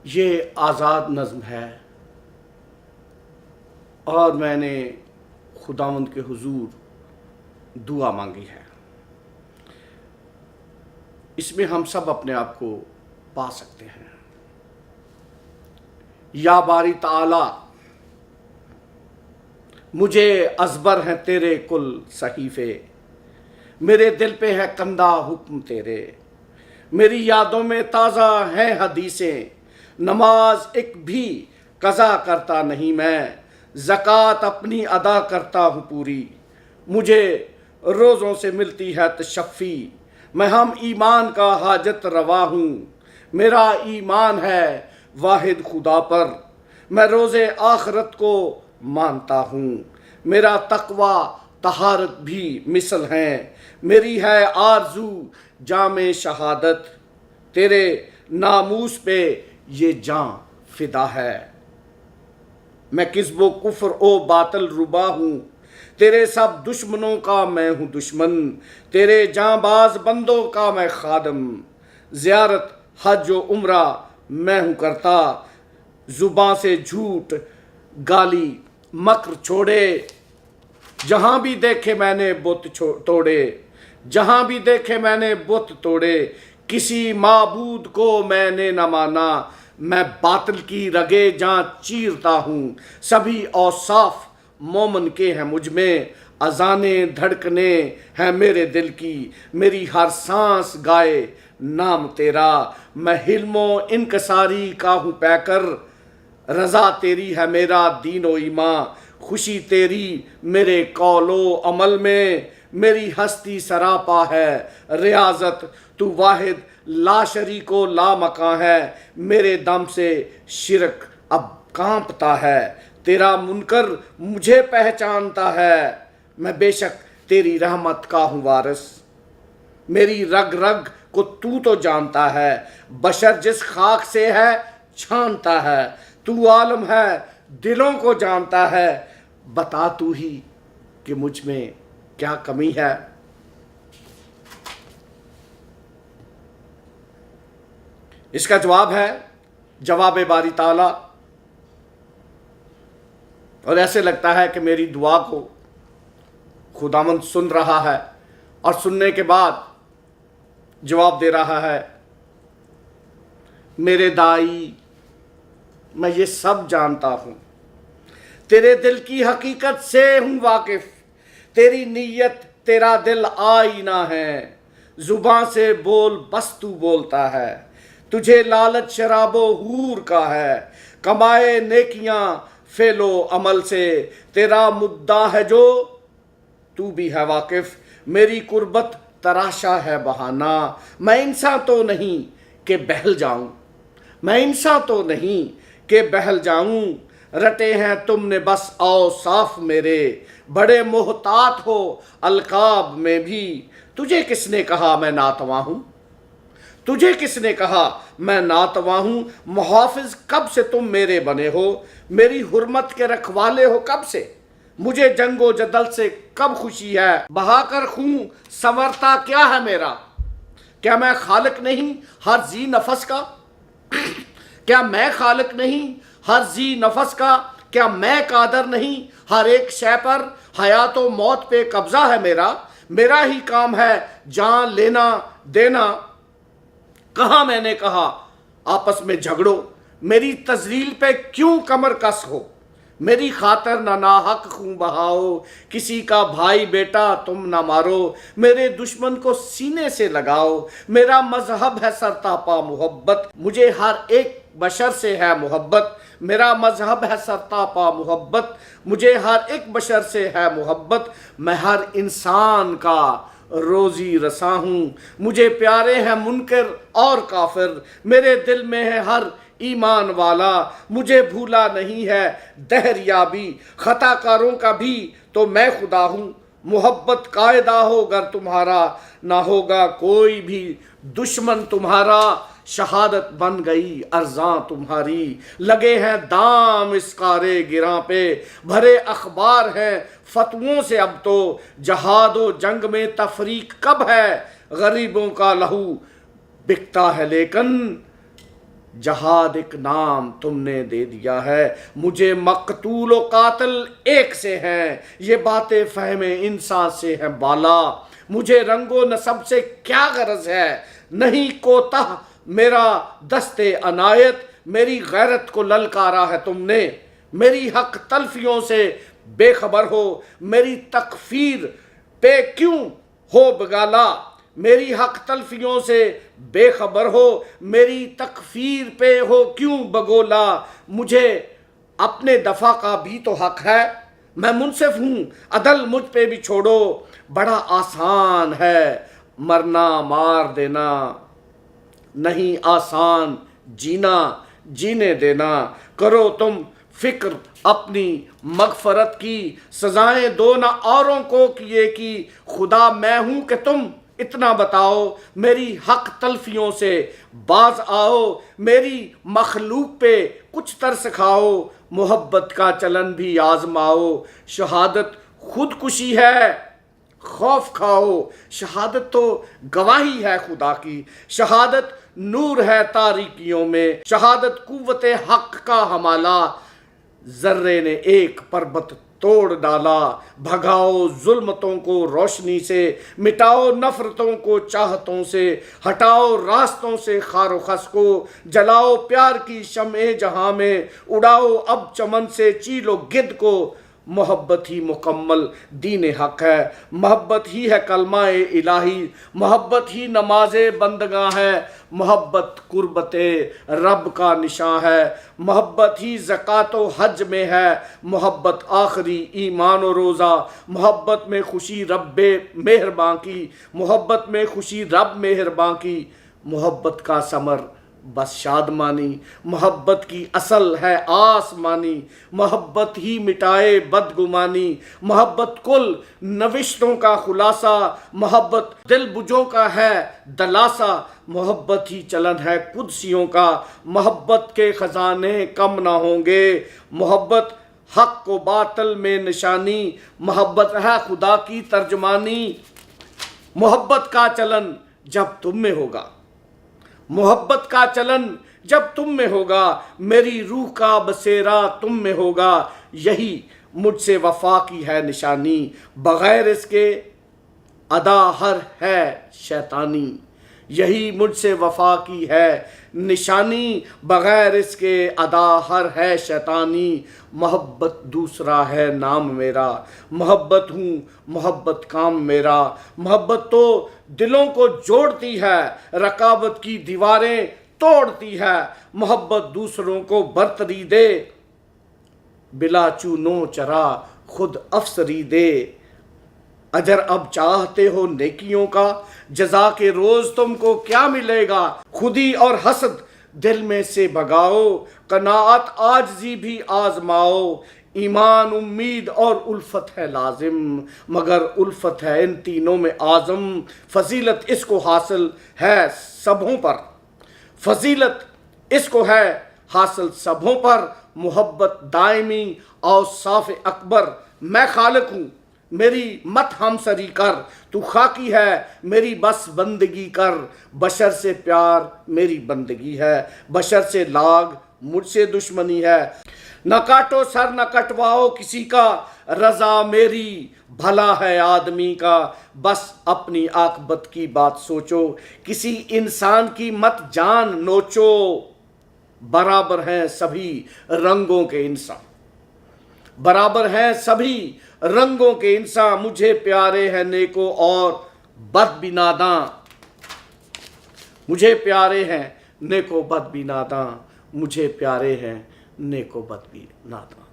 یہ آزاد نظم ہے اور میں نے خداوند کے حضور دعا مانگی ہے۔ اس میں ہم سب اپنے آپ کو پا سکتے ہیں۔ یا باری تعالی مجھے ازبر ہیں تیرے کل صحیفے، میرے دل پہ ہے کندہ حکم تیرے، میری یادوں میں تازہ ہیں حدیثیں، نماز ایک بھی قضا کرتا نہیں میں، زکوٰۃ اپنی ادا کرتا ہوں پوری، مجھے روزوں سے ملتی ہے تشفی، میں ہم ایمان کا حاجت روا ہوں، میرا ایمان ہے واحد خدا پر، میں روز آخرت کو مانتا ہوں، میرا تقوی طہارت بھی مثل ہیں، میری ہے آرزو جام شہادت، تیرے ناموس پہ یہ جاں فدا ہے، میں کذب و کفر و باطل ربا ہوں، تیرے سب دشمنوں کا میں ہوں دشمن، تیرے جاں باز بندوں کا میں خادم، زیارت حج و عمرہ میں ہوں کرتا، زباں سے جھوٹ گالی مکر چھوڑے، جہاں بھی دیکھے میں نے بت توڑے، جہاں بھی دیکھے میں نے بت توڑے، کسی معبود کو میں نے نہ مانا، میں باطل کی رگے جاں چیرتا ہوں، سبھی اوصاف مومن کے ہیں مجھ میں، اذانیں دھڑکنے ہیں میرے دل کی، میری ہر سانس گائے نام تیرا، میں حلم و انکساری کا ہوں پیکر، رضا تیری ہے میرا دین و ایمان، خوشی تیری میرے قول و عمل میں، میری ہستی سراپا ہے ریاضت، تو واحد لا شریک و لا مکاں ہے، میرے دم سے شرک اب کانپتا ہے، تیرا منکر مجھے پہچانتا ہے، میں بے شک تیری رحمت کا ہوں وارث، میری رگ رگ کو تو جانتا ہے، بشر جس خاک سے ہے چھانتا ہے، تو عالم ہے دلوں کو جانتا ہے، بتا تو ہی کہ مجھ میں کیا کمی ہے۔ اس کا جواب ہے جواب باری تعالیٰ، اور ایسے لگتا ہے کہ میری دعا کو خداوند سن رہا ہے اور سننے کے بعد جواب دے رہا ہے، میرے دائی میں یہ سب جانتا ہوں، تیرے دل کی حقیقت سے ہوں واقف، تیری نیت تیرا دل آئینہ ہے، زباں سے بول بس تو بولتا ہے، تجھے لالچ شراب و حور کا ہے، کمائے نیکیاں فعل و عمل سے، تیرا مدعا ہے جو تو بھی ہے واقف، میری قربت تراشا ہے بہانہ، میں انسان تو نہیں کہ بہل جاؤں، میں انسان تو نہیں کہ بہل جاؤں، رٹے ہیں تم نے بس اوصاف میرے، بڑے محتاط ہو القاب میں بھی، تجھے کس نے کہا میں ناتواں ہوں، تجھے کس نے کہا میں ناتواں ہوں، محافظ کب سے تم میرے بنے ہو، میری حرمت کے رکھوالے ہو کب سے، مجھے جنگ و جدل سے کب خوشی ہے، بہا کر خون سنورتا کیا ہے میرا، کیا میں خالق نہیں ہر ذی نفس کا، کیا میں خالق نہیں ہر ذی نفس کا، کیا میں قادر نہیں ہر ایک شے پر، حیات و موت پہ قبضہ ہے میرا، میرا ہی کام ہے جان لینا دینا، کہاں میں نے کہا آپس میں جھگڑو، میری تذلیل پہ کیوں کمر کس ہو، میری خاطر نہ ناحق خون بہاؤ، کسی کا بھائی بیٹا تم نہ مارو، میرے دشمن کو سینے سے لگاؤ، میرا مذہب ہے سرتاپا محبت، مجھے ہر ایک بشر سے ہے محبت، میرا مذہب ہے سرتاپا محبت، مجھے ہر ایک بشر سے ہے محبت، میں ہر انسان کا روزی رساں ہوں، مجھے پیارے ہیں منکر اور کافر، میرے دل میں ہے ہر ایمان والا، مجھے بھولا نہیں ہے دہر یابی، خطا کاروں کا بھی تو میں خدا ہوں، محبت قاعدہ ہو گر تمہارا، نہ ہوگا کوئی بھی دشمن تمہارا، شہادت بن گئی ارزاں تمہاری، لگے ہیں دام اس قارے گراں پہ، بھرے اخبار ہیں فتووں سے اب تو، جہاد و جنگ میں تفریق کب ہے، غریبوں کا لہو بکتا ہے لیکن جہاد ایک نام تم نے دے دیا ہے، مجھے مقتول و قاتل ایک سے ہیں، یہ باتیں فہم انسان سے ہیں بالا، مجھے رنگ و نسب سے کیا غرض ہے، نہیں کوتاہ میرا دست عنایت، میری غیرت کو للکارا ہے تم نے، میری حق تلفیوں سے بے خبر ہو، میری تکفیر پہ کیوں ہو بگالا، میری حق تلفیوں سے بے خبر ہو، میری تکفیر پہ ہو کیوں بگولا، مجھے اپنے دفاع کا بھی تو حق ہے، میں منصف ہوں، عدل مجھ پہ بھی چھوڑو، بڑا آسان ہے مرنا مار دینا، نہیں آسان جینا جینے دینا، کرو تم فکر اپنی مغفرت کی، سزائیں دو نہ اوروں کو کیے کی، خدا میں ہوں کہ تم اتنا بتاؤ، میری حق تلفیوں سے باز آؤ، میری مخلوق پہ کچھ ترس کھاؤ، محبت کا چلن بھی آزماؤ، شہادت خودکشی ہے خوف کھاؤ، شہادت تو گواہی ہے خدا کی، شہادت نور ہے تاریکیوں میں، شہادت قوت حق کا حمالہ، ذرے نے ایک پربت توڑ ڈالا، بھگاؤ ظلمتوں کو روشنی سے، مٹاؤ نفرتوں کو چاہتوں سے، ہٹاؤ راستوں سے خار و خس کو، جلاؤ پیار کی شمع جہاں میں، اڑاؤ اب چمن سے چیل و گد کو، محبت ہی مکمل دین حق ہے، محبت ہی ہے کلمہ الہی، محبت ہی نماز بندگاں ہے، محبت قربت رب کا نشاں ہے، محبت ہی زکوٰۃ و حج میں ہے، محبت آخری ایمان و روزہ، محبت میں خوشی رب مہرباں کی، محبت میں خوشی رب مہرباں کی، محبت کا ثمر بس شادمانی، محبت کی اصل ہے آسمانی، محبت ہی مٹائے بدگمانی، محبت کل نوشتوں کا خلاصہ، محبت دل بجوں کا ہے دلاسا، محبت ہی چلن ہے قدسیوں کا، محبت کے خزانے کم نہ ہوں گے، محبت حق و باطل میں نشانی، محبت ہے خدا کی ترجمانی، محبت کا چلن جب تم میں ہوگا، محبت کا چلن جب تم میں ہوگا، میری روح کا بسیرا تم میں ہوگا، یہی مجھ سے وفا کی ہے نشانی، بغیر اس کے ادا ہر ہے شیطانی، یہی مجھ سے وفا کی ہے نشانی، بغیر اس کے ادا ہر ہے شیطانی، محبت دوسرا ہے نام میرا، محبت ہوں محبت کام میرا، محبت تو دلوں کو جوڑتی ہے، رقابت کی دیواریں توڑتی ہے، محبت دوسروں کو برتری دے، بلا چونو چرا خود افسری دے، اجر اب چاہتے ہو نیکیوں کا، جزا کے روز تم کو کیا ملے گا، خودی اور حسد دل میں سے بھگاؤ، قناعت عاجزی بھی آزماؤ، ایمان امید اور الفت ہے لازم، مگر الفت ہے ان تینوں میں اعظم، فضیلت اس کو حاصل ہے سبھوں پر، فضیلت اس کو ہے حاصل سبھوں پر، محبت دائمی اوصاف اکبر، میں خالق ہوں میری مت ہم سری کر، تو خاکی ہے میری بس بندگی کر، بشر سے پیار میری بندگی ہے، بشر سے لاگ مجھ سے دشمنی ہے، نہ کاٹو سر نہ کٹواؤ کسی کا، رضا میری بھلا ہے آدمی کا، بس اپنی عاقبت کی بات سوچو، کسی انسان کی مت جان نوچو، برابر ہیں سبھی رنگوں کے انسان، برابر ہیں سبھی رنگوں کے انسان، مجھے پیارے ہیں نیکو اور بد بھی ناداں، مجھے پیارے ہیں نیکو بد بھی ناداں، مجھے پیارے ہیں نیکو بد بھی ناداں۔